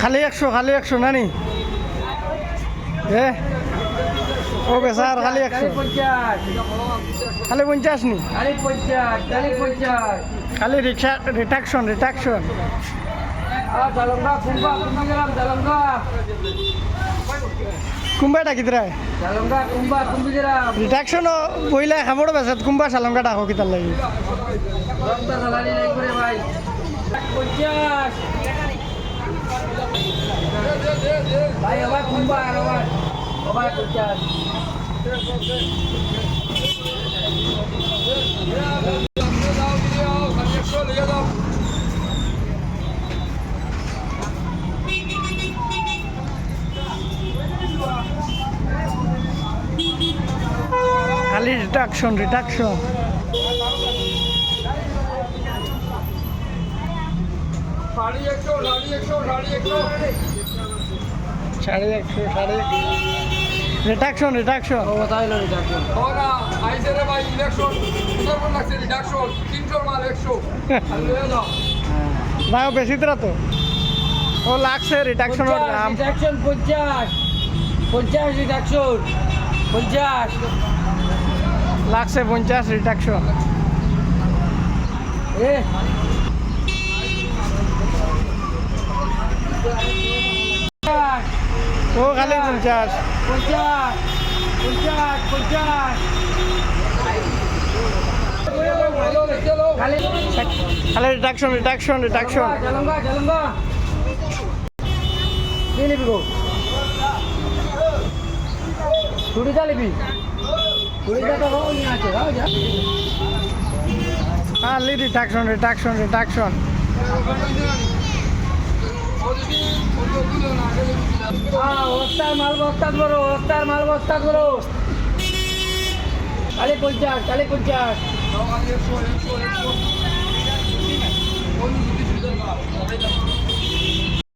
খালি 100 নানি ও বেসার খালি 100 খালি 50 নি খালি রিটাকশন কুম্বাটা কিতরা রিটাকশন বইলা খাবড় বেসাত কুম্বা সালঙ্গা ডাকো কিতার লাগি ভাই আবার কুম্বা আর আবার 50 খালি রিটাকশন রিটাকশন ও তাই লো রিটাকশন ওরা আইছে রে ভাই ইলেকশন সুন্দরবন লাগছে রিডাকশন 300 মাল 100 আর লয়ে দাও ভাই বেশি তোরা তো ও লাগছে রিটাকশনের দাম রিটাকশন 50 রিটাকশন 50 লাগছে 50 রিটাকশন এ ও খালি 50 খালি রিটাকশন জালঙ্গা কি নিবি গো চুড়িটা নিবি চুড়িটা তো নিয়ে আছে যা খালি রিটাকশন ওস্তার মাল বস্তা করো খালি 50 100 100